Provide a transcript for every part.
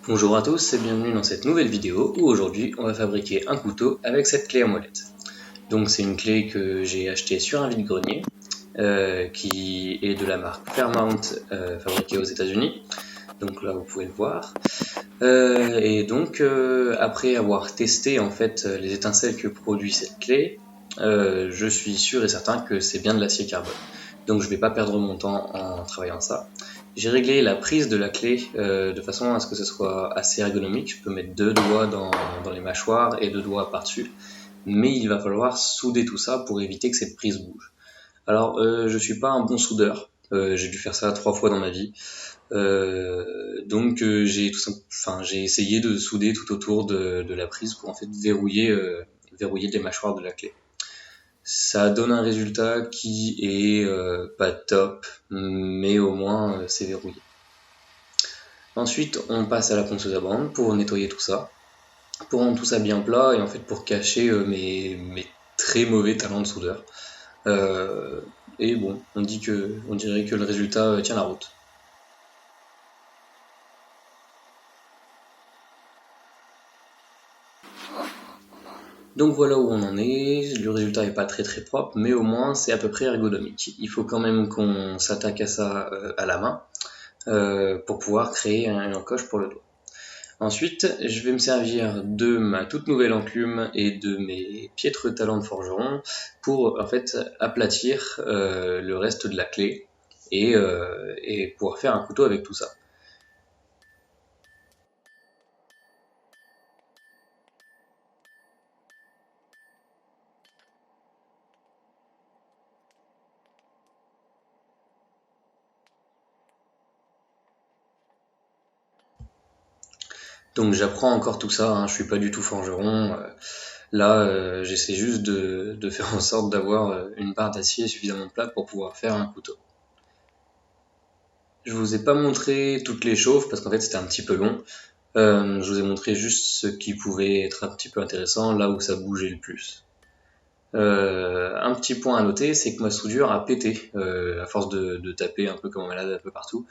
Bonjour à tous et bienvenue dans cette nouvelle vidéo où aujourd'hui on va fabriquer un couteau avec cette clé à molette. Donc c'est une clé que j'ai achetée sur un vide-grenier qui est de la marque Fairmount fabriquée aux États-Unis. Donc là vous pouvez le voir. Et donc après avoir testé en fait les étincelles que produit cette clé, je suis sûr et certain que c'est bien de l'acier carbone. Donc je ne vais pas perdre mon temps en travaillant ça. J'ai réglé la prise de la clé de façon à ce que ce soit assez ergonomique. Je peux mettre 2 doigts dans les mâchoires et 2 doigts par-dessus. Mais il va falloir souder tout ça pour éviter que cette prise bouge. Alors je suis pas un bon soudeur. J'ai dû faire ça 3 fois dans ma vie. Donc j'ai essayé de souder tout autour de la prise pour en fait verrouiller les mâchoires de la clé. Ça donne un résultat qui est pas top, mais au moins c'est verrouillé. Ensuite, on passe à la ponceuse à bande pour nettoyer tout ça, pour rendre tout ça bien plat et en fait pour cacher mes très mauvais talents de soudeur. Et bon, on dirait que le résultat tient la route. Donc voilà où on en est, le résultat est pas très propre, mais au moins c'est à peu près ergonomique. Il faut quand même qu'on s'attaque à ça à la main pour pouvoir créer une encoche pour le doigt. Ensuite, je vais me servir de ma toute nouvelle enclume et de mes piètres talents de forgeron pour en fait aplatir le reste de la clé et pouvoir faire un couteau avec tout ça. Donc j'apprends encore tout ça, hein, je suis pas du tout forgeron. Là, j'essaie juste de faire en sorte d'avoir une barre d'acier suffisamment plate pour pouvoir faire un couteau. Je vous ai pas montré toutes les chauves parce qu'en fait c'était un petit peu long. Je vous ai montré juste ce qui pouvait être un petit peu intéressant, là où ça bougeait le plus. Un petit point à noter, c'est que ma soudure a pété à force de taper un peu comme un malade un peu partout.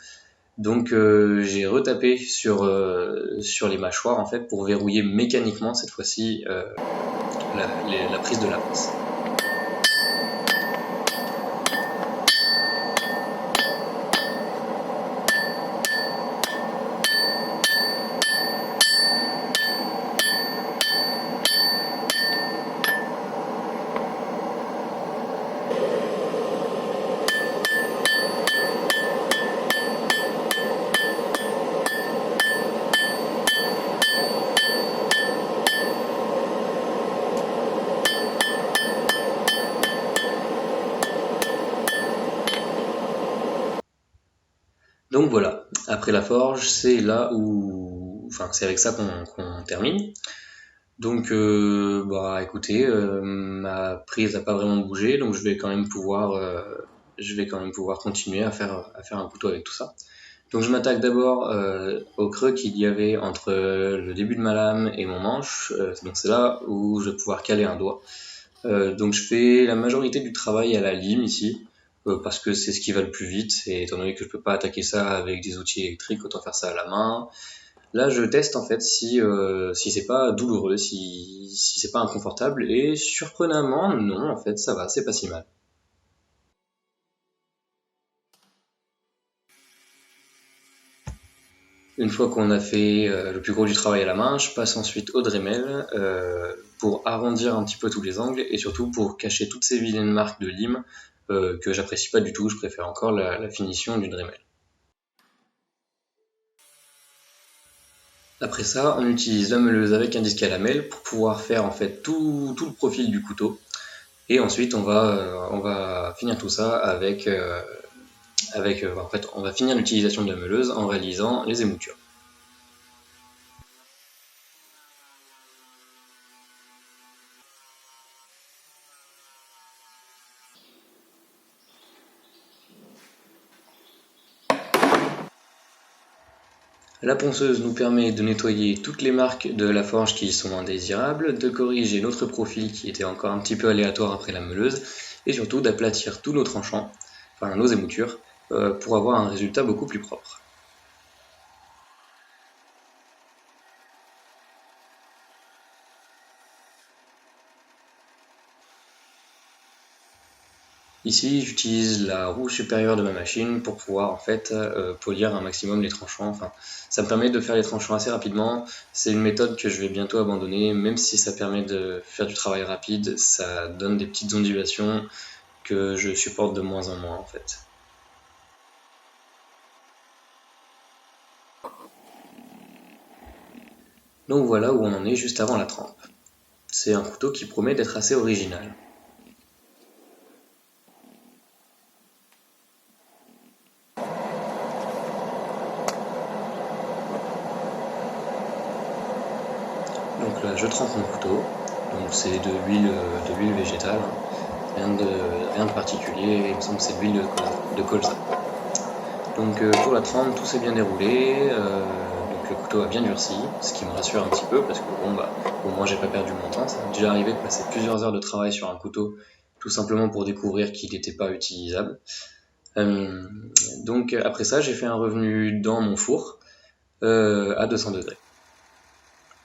Donc j'ai retapé sur les mâchoires en fait pour verrouiller mécaniquement cette fois-ci la prise de la pince. Donc voilà, après la forge, c'est là où, enfin, c'est avec ça qu'on termine. Donc, bah, écoutez, ma prise n'a pas vraiment bougé, donc je vais quand même pouvoir continuer à faire un couteau avec tout ça. Donc, je m'attaque d'abord au creux qu'il y avait entre le début de ma lame et mon manche. Donc, c'est là où je vais pouvoir caler un doigt. Donc, je fais la majorité du travail à la lime ici parce que c'est ce qui va le plus vite, et étant donné que je peux pas attaquer ça avec des outils électriques, autant faire ça à la main. Là, je teste en fait si c'est pas douloureux, si c'est pas inconfortable, et surprenamment, non, en fait, ça va, c'est pas si mal. Une fois qu'on a fait le plus gros du travail à la main, je passe ensuite au Dremel pour arrondir un petit peu tous les angles et surtout pour cacher toutes ces vilaines marques de lime que j'apprécie pas du tout, je préfère encore la finition du Dremel. Après ça, on utilise la meuleuse avec un disque à lamelles pour pouvoir faire en fait tout le profil du couteau. Et ensuite, on va finir tout ça en fait, on va finir l'utilisation de la meuleuse en réalisant les émoutures. La ponceuse nous permet de nettoyer toutes les marques de la forge qui sont indésirables, de corriger notre profil qui était encore un petit peu aléatoire après la meuleuse, et surtout d'aplatir tous nos tranchants, enfin nos émoutures, pour avoir un résultat beaucoup plus propre. Ici, j'utilise la roue supérieure de ma machine pour pouvoir en fait polir un maximum les tranchants. Enfin, ça me permet de faire les tranchants assez rapidement. C'est une méthode que je vais bientôt abandonner, même si ça permet de faire du travail rapide, ça donne des petites ondulations que je supporte de moins en moins en fait. Donc voilà où on en est juste avant la trempe. C'est un couteau qui promet d'être assez original. Donc là, je trempe mon couteau. Donc c'est de l'huile végétale, hein. Rien de particulier. Il me semble que c'est de l'huile de colza. Donc pour la trempe, tout s'est bien déroulé. Donc le couteau a bien durci, ce qui me rassure un petit peu parce que bon bah au moins j'ai pas perdu mon temps. Ça m'est déjà arrivé de passer plusieurs heures de travail sur un couteau tout simplement pour découvrir qu'il n'était pas utilisable. Donc après ça, j'ai fait un revenu dans mon four à 200 degrés.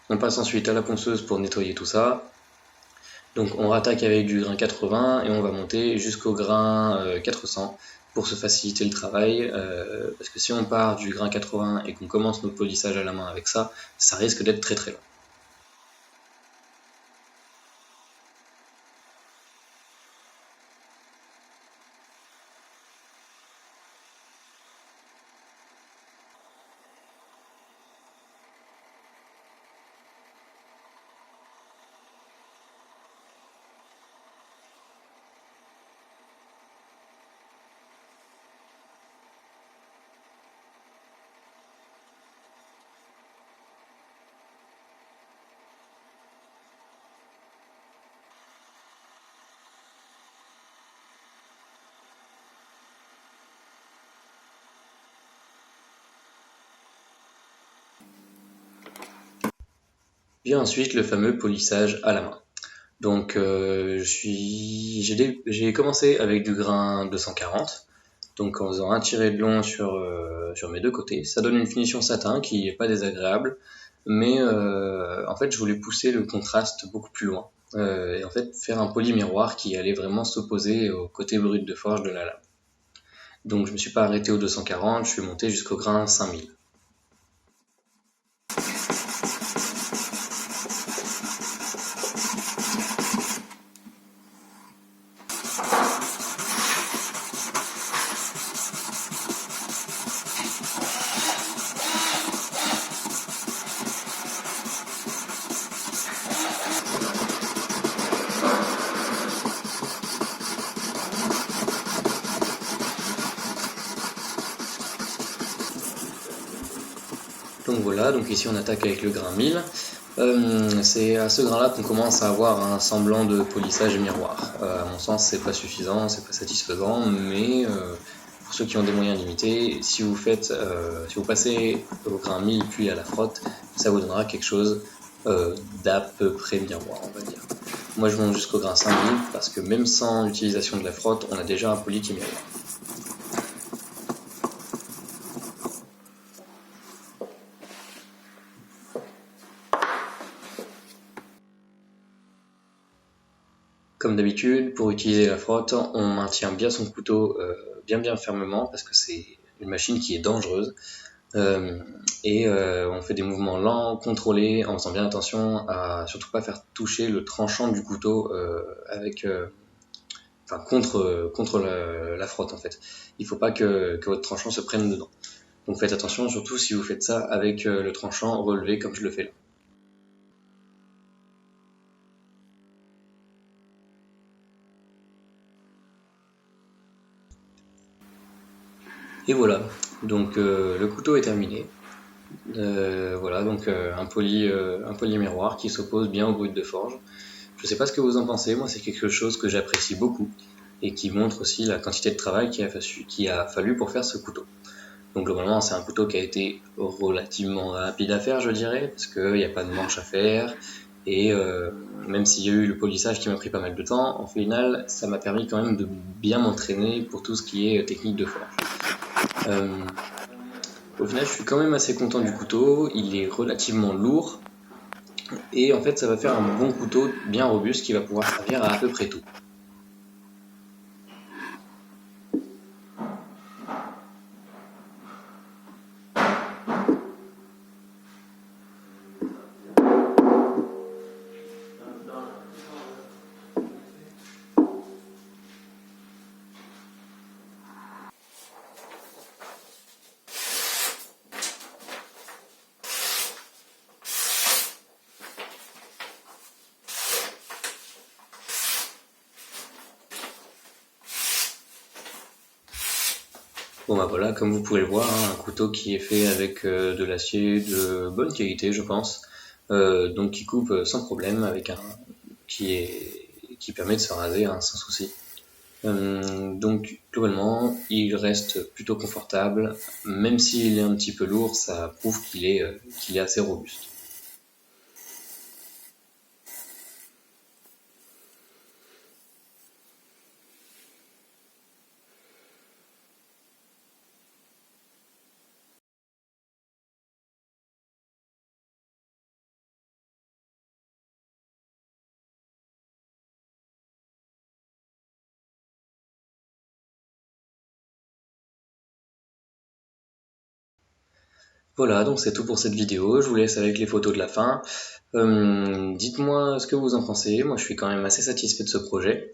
On passe ensuite à la ponceuse pour nettoyer tout ça. Donc on rattaque avec du grain 80 et on va monter jusqu'au grain 400 pour se faciliter le travail, parce que si on part du grain 80 et qu'on commence notre polissage à la main avec ça, ça risque d'être très très long. Vient ensuite le fameux polissage à la main. Donc j'ai commencé avec du grain 240, donc en faisant un tiré de long sur mes deux côtés. Ça donne une finition satin qui n'est pas désagréable, mais en fait je voulais pousser le contraste beaucoup plus loin. Et en fait faire un poli miroir qui allait vraiment s'opposer au côté brut de forge de la lame. Donc je me suis pas arrêté au 240, je suis monté jusqu'au grain 5000. Donc voilà, donc ici on attaque avec le grain 1000. C'est à ce grain là qu'on commence à avoir un semblant de polissage miroir. À mon sens c'est pas suffisant, c'est pas satisfaisant, mais pour ceux qui ont des moyens limités, si vous passez au grain 1000 puis à la frotte, ça vous donnera quelque chose d'à peu près miroir, on va dire. Moi je monte jusqu'au grain 5000 parce que même sans l'utilisation de la frotte, on a déjà un poli qui est miroir. Comme d'habitude, pour utiliser la frotte, on maintient bien son couteau bien fermement parce que c'est une machine qui est dangereuse. On fait des mouvements lents, contrôlés, en faisant bien attention à surtout pas faire toucher le tranchant du couteau contre la frotte en fait. Il faut pas que votre tranchant se prenne dedans. Donc faites attention, surtout si vous faites ça avec le tranchant relevé comme je le fais là. Et voilà, donc le couteau est terminé. Voilà, donc un poli miroir qui s'oppose bien au brut de forge. Je sais pas ce que vous en pensez, moi c'est quelque chose que j'apprécie beaucoup et qui montre aussi la quantité de travail qu'il a fallu pour faire ce couteau. Donc globalement c'est un couteau qui a été relativement rapide à faire je dirais, parce qu'il n'y a pas de manche à faire, et même s'il y a eu le polissage qui m'a pris pas mal de temps, au final ça m'a permis quand même de bien m'entraîner pour tout ce qui est technique de forge. Au final, je suis quand même assez content du couteau, il est relativement lourd et en fait ça va faire un bon couteau bien robuste qui va pouvoir servir à peu près tout. Bon bah voilà, comme vous pouvez le voir, hein, un couteau qui est fait avec de l'acier de bonne qualité, je pense, donc qui coupe sans problème, avec qui permet de se raser, hein, sans souci. Donc globalement, il reste plutôt confortable, même s'il est un petit peu lourd, ça prouve qu'il est assez robuste. Voilà, donc c'est tout pour cette vidéo, je vous laisse avec les photos de la fin. Dites-moi ce que vous en pensez, moi je suis quand même assez satisfait de ce projet.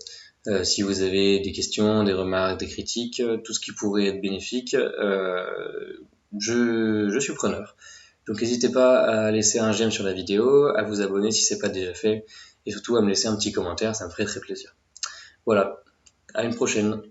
Si vous avez des questions, des remarques, des critiques, tout ce qui pourrait être bénéfique, je suis preneur. Donc n'hésitez pas à laisser un j'aime sur la vidéo, à vous abonner si ce n'est pas déjà fait, et surtout à me laisser un petit commentaire, ça me ferait très plaisir. Voilà, à une prochaine.